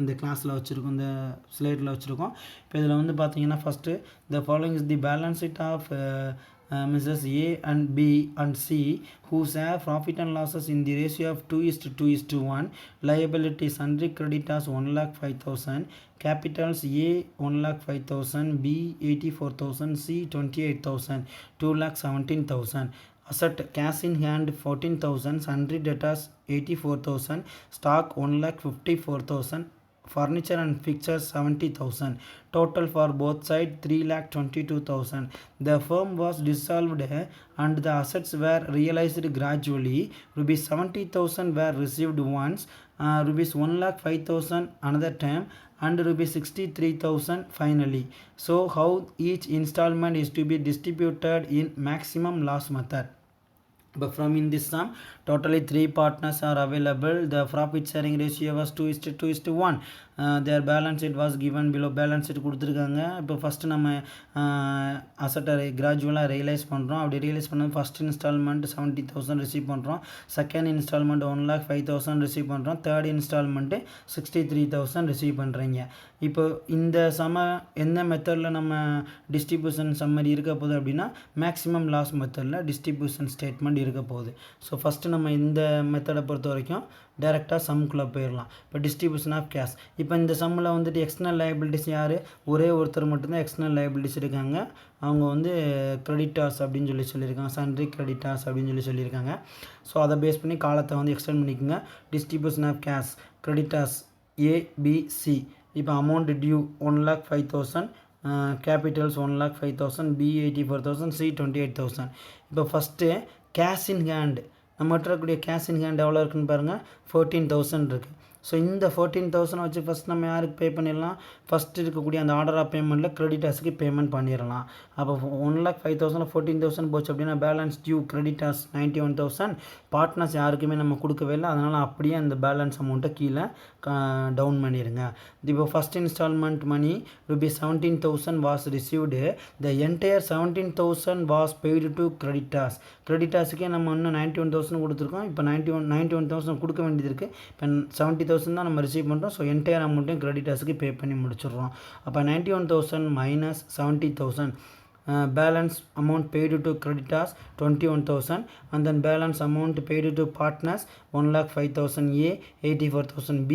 S1: இந்த கிளாஸில் வச்சுருக்கோம், இந்த ஸ்லைடில் வச்சுருக்கோம். இப்போ இதில் வந்து பார்த்தீங்கன்னா first the following is the balance sheet of Mrs. A and B and C who share profit and losses in the ratio of 2:2:1. Liabilities sundry creditors 1,05,000, capitals A 1,05,000, B 84,000, C 28,000, 2,17,000. Asset cash in hand 14,000, sundry debtors 84,000, stock 1,54,000, furniture and fixtures 70,000. Total for both sides 3,22,000. The firm was dissolved and the assets were realized gradually. Rupees 70,000 were received once, rupees 1,05,000 another time, and rupees 63,000 finally. So how each installment is to be distributed in maximum loss method? But from in this sum totally 3 partners are available. The profit sharing ratio was 2:1. Their balance sheet was given below. balance sheet கொடுத்துருக்காங்க. இப்போ first நம்ம அசட்டை கிராஜுவலாக realise பண்ணுறோம். அப்படி realise பண்ணது first instalment 70,000 receive பண்ணுறோம், second instalment 1,05,000 receive பண்ணுறோம், தேர்ட் இன்ஸ்டால்மெண்ட்டு 63,000 ரிசீவ் பண்ணுறீங்க. இப்போ இந்த எந்த மெத்தடில் நம்ம டிஸ்ட்ரிபியூஷன் சம்மரி இருக்க போகுது அப்படின்னா மேக்ஸிமம் லாஸ் மெத்தடில் டிஸ்ட்ரிபியூஷன் ஸ்டேட்மெண்ட் இருக்க போகுது. ஸோ ஃபஸ்ட்டு நம்ம இந்த மெத்தடை பொறுத்த வரைக்கும் டைரெக்டாக சம்குள்ளே போயிடலாம். இப்போ டிஸ்ட்ரிபியூஷன் ஆஃப் கேஷ். இப்போ இந்த சம்மில் வந்துட்டு எக்ஸ்டர்னல் லைபிலிட்டிஸ் யார், ஒரே ஒருத்தர் மட்டும்தான் எக்ஸ்டர்னல் லைபிலிட்டிஸ் இருக்காங்க. அவங்க வந்து கிரெடிட்டார்ஸ் அப்படின்னு சொல்லியிருக்காங்க, சன்ட்ரி கிரெடிட்டார்ஸ் அப்படின்னு சொல்லியிருக்காங்க. ஸோ அதை பேஸ் பண்ணி காலத்தை வந்து எக்ஸ்டெண்ட் பண்ணிக்கோங்க. Distribution of cash creditors ABC. இப்போ amount due 1,05,000, capitals 1,05,000, B 84,000, C 28,000. இப்போ ஃபஸ்ட்டு கேஷ் இன் ஹேண்ட் நம்மகிட்ட இருக்கக்கூடிய கேஷ் இன் ஹேண்ட் எவ்வளோ இருக்குன்னு பாருங்கள், 14,000 இருக்குது. ஸோ இந்த 14,000 வச்சு ஃபஸ்ட் நம்ம யாருக்கு பே பண்ணிடலாம், ஃபஸ்ட்டு இருக்கக்கூடிய அந்த ஆர்டர் ஆஃப் பேமெண்ட்டில் கிரெடிட்டர்ஸுக்கு பேமெண்ட் பண்ணிடலாம். அப்போ 1,05,000 14,000 போச்சு அப்படின்னா பேலன்ஸ் டியூ கிரெடிட்டர்ஸ் 91,000. பார்ட்னர்ஸ் யாருக்குமே நம்ம கொடுக்கவே இல்லை, அதனால் அப்படியே அந்த பேலன்ஸ் அமௌண்ட்டை கீழே டவுன் பண்ணிடுங்க. இப்போ first instalment money rupees 17,000 was received. The entire 17,000 was paid to creditors. கிரெடிட்டர்ஸுக்கே நம்ம இன்னும் 91,000 கொடுத்துருக்கோம். இப்போ 91,000 கொடுக்க வேண்டியது இருக்குது. இப்போ 70,000 தான் நம்ம ரிசீவ் பண்ணுறோம். ஸோ என்டையர் அமௌண்ட்டையும் கிரெடிட்டர்ஸுக்கு பே பண்ணி முடிச்சிடுறோம். அப்போ 91,000 minus 70,000. Balance amount paid to creditors 21,000, and then balance amount paid to partners 1,05,000 A, 84,000 B,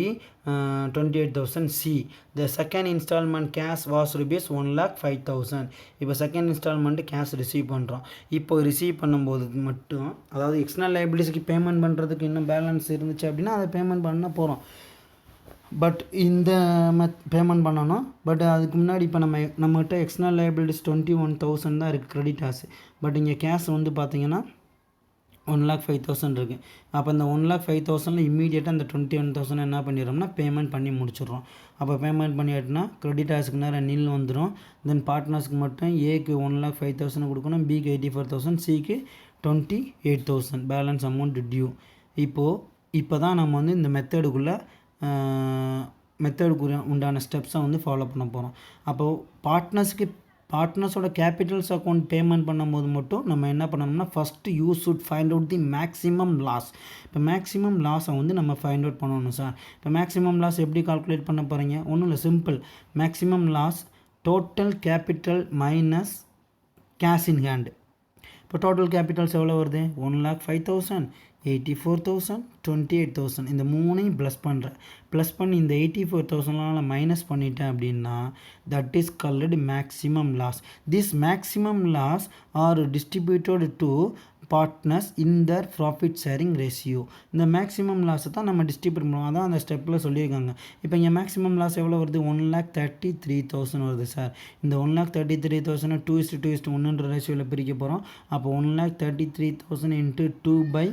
S1: 28,000 C. The second installment cash was rupees 1,05,000. இப்போ செகண்ட் இன்ஸ்டால்மெண்ட் கேஷ் ரிசீவ் பண்ணுறோம். இப்போ ரிசீவ் பண்ணும்போது மட்டும், அதாவது எக்ஸ்டர்னல் லைபிலிட்டிஸ்க்கு பேமெண்ட் பண்ணுறதுக்கு இன்னும் பேலன்ஸ் இருந்துச்சு அப்படின்னா அதை பேமெண்ட் பண்ண போகிறோம். பட் இந்த பேமெண்ட் பண்ணணும். பட் அதுக்கு முன்னாடி இப்போ நம்மகிட்ட எக்ஸ்டர்னல் லைபிலிட்டிஸ் 21,000 தான் இருக்குது கிரெடிட்டார்ஸ். பட் இங்கே கேஷ் வந்து பார்த்திங்கன்னா 1,05,000 இருக்குது. அப்போ இந்த 1,05,000 இம்மீடியட்டாக அந்த 21,000 என்ன பண்ணிடுறோம்னா பேமெண்ட் பண்ணி முடிச்சிடுறோம். அப்போ பேமெண்ட் பண்ணிட்டுனா கிரெடிட்டார்ஸுக்கு நேரம் நில் வந்துடும். தென் பார்ட்னர்ஸ்க்கு மட்டும் ஏக்கு 1,05,000 கொடுக்கணும், பிக்கு 84,000, சிக்கு 28,000 பேலன்ஸ் அமௌண்ட் டியூ. இப்போ தான் நம்ம வந்து இந்த மெத்தடுக்கு உண்டான ஸ்டெப்ஸை வந்து ஃபாலோ பண்ண போகிறோம். அப்போது பார்ட்னர்ஸோட கேபிட்டல்ஸ் அக்கௌண்ட் பேமெண்ட் பண்ணும்போது மட்டும் நம்ம என்ன பண்ணணும்னா first you should find out the maximum loss. இப்போ மேக்ஸிமம் லாஸை வந்து நம்ம ஃபைண்ட் அவுட் பண்ணணும் சார். இப்போ மேக்ஸிமம் லாஸ் எப்படி கால்குலேட் பண்ண போகிறீங்க? ஒன்றும் இல்லை, simple. Maximum loss total capital minus cash in hand. இப்போ டோட்டல் கேபிட்டல்ஸ் எவ்வளோ வருது? 1,05,000, 84,000, 28,000. இந்த மூணையும் ப்ளஸ் பண்ணி இந்த 84,000 மைனஸ் பண்ணிட்டேன் அப்படின்னா that is called maximum loss. This maximum loss or distributed to partners in their profit sharing ratio. இந்த மேக்ஸிமம் லாஸை தான் நம்ம டிஸ்ட்ரிபியூட் பண்ணுவோம். அதான் அந்த ஸ்டெப்பில் சொல்லியிருக்காங்க. இப்போ இங்கே மேக்ஸிமம் லாஸ் எவ்வளோ வருது? 1,33,000 வருது சார். இந்த 1,33,000 2:1 ரேஷியோவில் பிரிக்க போகிறோம். அப்போ 1,33,000 into 2/5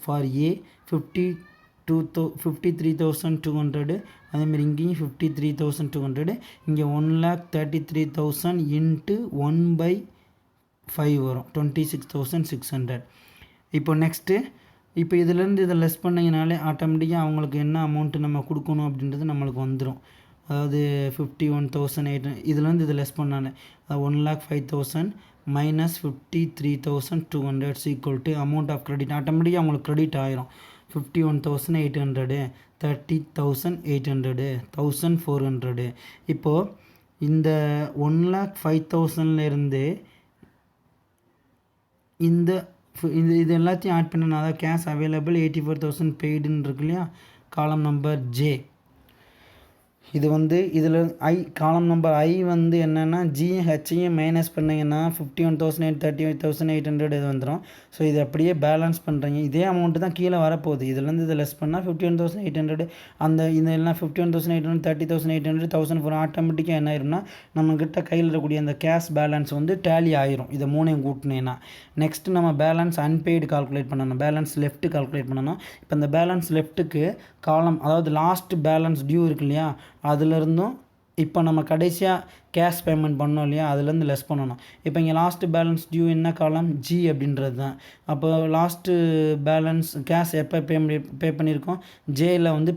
S1: ஃபார் ஏ 53,200. அதேமாதிரி இங்கேயும் 53,200. இங்கே 1,33,000 into 1/5 வரும், 26,600. இப்போ நெக்ஸ்ட்டு இதிலேருந்து இதை லெஸ் பண்ணிங்கனாலே ஆட்டோமேட்டிக்காக அவங்களுக்கு என்ன அமௌண்ட்டு நம்ம கொடுக்கணும் அப்படின்றது நம்மளுக்கு வந்துடும். அதாவது 51,800 இதுலேருந்து இதை லெஸ் பண்ணாலே 1,05,000 minus 53,200 equal to amount of credit. ஆட்டோமேட்டிக்காக அவங்களுக்கு கிரெடிட் ஆயிரும். 51,800, 30,800, 1,400. இப்போது இந்த 1,05,000லேருந்து இது எல்லாத்தையும் ஆட் பண்ணணும். அதாவது கேஷ் அவைலபிள் 84,000 பெய்டுன்னு இருக்கு இல்லையா, காலம் நம்பர் ஜே. இது வந்து இதில் காலம் நம்பர் ஐ வந்து என்னென்னா ஜியும் ஹெச்சையும் மைனஸ் பண்ணிங்கன்னா 51,000, 38,800 இது வந்துடும். ஸோ இது அப்படியே பேலன்ஸ் பண்ணுறீங்க. இதே அமௌண்ட்டு தான் கீழே வரப்போகுது. இதுலேருந்து இதை லெஸ் பண்ணால் 51,800. இதெல்லாம் 51,800, 30,800, 1,400 ஆட்டோமேட்டிக்காக என்ன ஆயிரும்னா நம்மக்கிட்ட கையில் இருக்கக்கூடிய அந்த கேஷ் பேலன்ஸ் வந்து டேலி ஆயிரும். இதை மூணையும் கூட்டினேன்னா நெக்ஸ்ட்டு நம்ம பேலன்ஸ் அன்பெய்டு கால்குலேட் பண்ணணும், பேலன்ஸ் லெஃப்ட்டு கால்குலேட் பண்ணணும். இப்போ இந்த பேலன்ஸ் லெஃப்ட்டுக்கு காலம், அதாவது லாஸ்ட் பேலன்ஸ் டியூ இருக்கு இல்லையா, அதுலேருந்தும் இப்போ நம்ம கடைசியாக கேஷ் பேமெண்ட் பண்ணோம் இல்லையா, அதுலேருந்து லெஸ் பண்ணணும். இப்போ இங்கே லாஸ்ட்டு பேலன்ஸ் டியூ என்ன காலம்? ஜி அப்படின்றது தான். அப்போ லாஸ்ட்டு பேலன்ஸ் கேஷ் எப்போ பே பண்ணியிருக்கோம்? ஜேயில் வந்து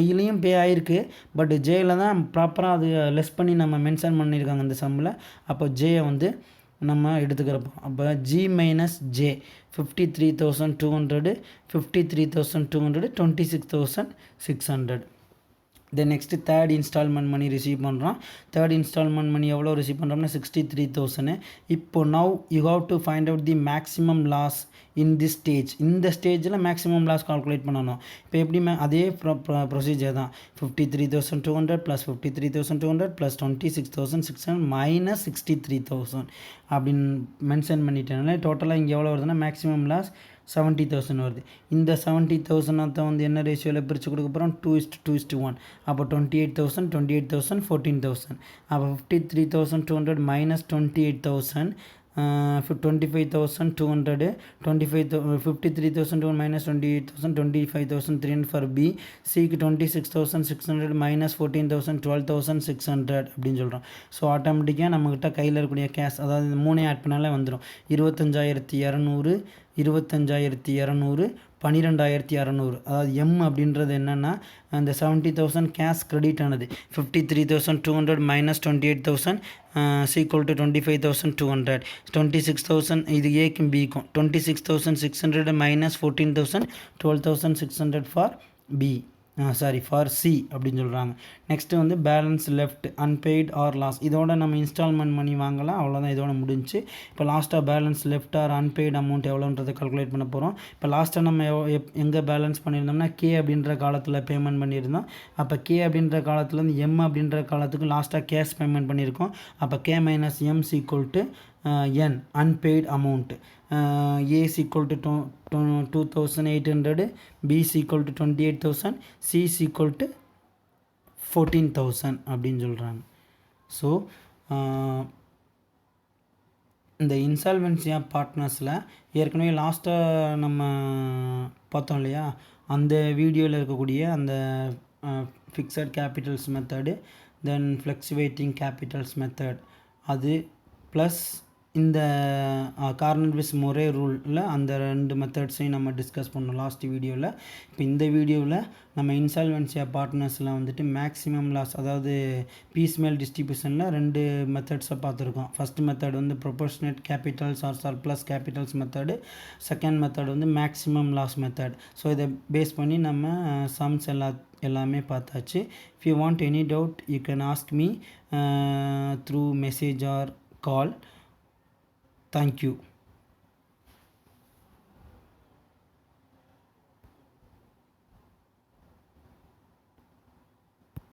S1: ஐலையும் பே ஆகிருக்கு. பட் ஜேயில் தான் ப்ராப்பராக அது லெஸ் பண்ணி நம்ம மென்ஷன் பண்ணியிருக்காங்க இந்த சம்மில். அப்போ ஜேயை வந்து நம்ம எடுத்துக்கிறப்போ அப்போ G minus J 53,200, 53,200, 26,600. Then next third instalment money receive பண்ணுறோம். தேர்ட் இன்ஸ்டால்மெண்ட் மணி எவ்வளோ ரிசீவ் பண்ணுறோம்னா 63,000. இப்போ now you have to find out the maximum loss in this stage. இந்த ஸ்டேஜில் மேக்ஸிமம் லாஸ் கால்குலேட் பண்ணணும். இப்போ எப்படி அதே ப்ரொசீஜர் தான். 53,200 + 53,200 + 26,600 minus 63,000 அப்படின்னு மென்ஷன் பண்ணிட்டேனால டோட்டலாக இங்கே எவ்வளோ வருதுன்னா மேக்ஸிமம் லாஸ் 70,000 வருது. இந்த 70,000 வந்து என்ன ரேஷியோவில் பிரித்து கொடுக்க போகிறோம்? 2:1. அப்போ 28,000, 28,000, 14,000. அப்போ 53,200 minus 28,000 25,200, 53,200 minus 28,000, 25,300 for B. C க்கு 26,600 minus 14,000, 12,600 அப்படின்னு சொல்கிறோம். ஸோ ஆட்டோமேட்டிக்காக நம்மக்கிட்ட கையில் இருக்கக்கூடிய கேஷ், அதாவது இந்த 3 ஆட் பண்ணாலே வந்துடும். 25,200, 25,200, 12,600. அதாவது எம் அப்படின்றது என்னென்னா அந்த 70,000 கேஷ் கிரெடிட் ஆனது. 53,200 மைனஸ் 28,000 ஈக்குவல் டு 25,200. 26,000 இது ஏக்கும் பிக்கும். 26,600 minus 14,000, 12,600 for B, for C அப்படின்னு சொல்கிறாங்க. நெக்ஸ்ட்டு வந்து balance left unpaid or loss. இதோட நம்ம இன்ஸ்டால்மெண்ட் மணி வாங்கலாம், அவ்வளோதான், இதோட முடிஞ்சு. இப்போ லாஸ்ட்டாக balance left or unpaid amount எவ்வளோன்றதை கால்குலேட் பண்ண போகிறோம். இப்போ லாஸ்ட்டாக நம்ம எங்கே பேலன்ஸ் பண்ணியிருந்தோம்னா கே அப்படின்ற காலத்தில் பேமெண்ட் பண்ணியிருந்தோம். அப்போ கே அப்படின்ற காலத்துலேருந்து எம் அப்படின்ற காலத்துக்கு லாஸ்ட்டாக கேஷ் பேமெண்ட் பண்ணியிருக்கோம். அப்போ K minus M equal to n unpaid amount. A is equal to 2,800, B is equal to 28,000, C is equal to 14,000 அப்படின்னு சொல்கிறாங்க. ஸோ இந்த இன்சால்வென்சி ஆஃப் பார்ட்னர்ஸில் ஏற்கனவே லாஸ்ட்டாக நம்ம பார்த்தோம் இல்லையா, அந்த வீடியோவில் இருக்கக்கூடிய அந்த ஃபிக்ஸட் கேபிட்டல்ஸ் மெத்தடு, தென் ஃப்ளக்சுவேட்டிங் கேபிட்டல்ஸ் மெத்தட், அது ப்ளஸ் இந்த கார்னர் மொரே ரூலில் அந்த 2 மெத்தட்ஸையும் நம்ம டிஸ்கஸ் பண்ணோம் லாஸ்ட் வீடியோவில். இப்போ இந்த வீடியோவில் நம்ம இன்சால்வென்சி ஆஃப் பார்ட்னர்ஸில் வந்துட்டு மேக்ஸிமம் லாஸ், அதாவது பீஸ்மேல் டிஸ்ட்ரிபியூஷனில் 2 மெத்தட்ஸை பார்த்துருக்கோம். ஃபஸ்ட் மெத்தட் வந்து proportionate capitals or surplus capitals method. Second method வந்து மேக்ஸிமம் லாஸ் மெத்தட். ஸோ இதை பேஸ் பண்ணி நம்ம சம்ஸ் எல்லாமே பார்த்தாச்சு. If you want any doubt you can ask me through message or call. Thank you.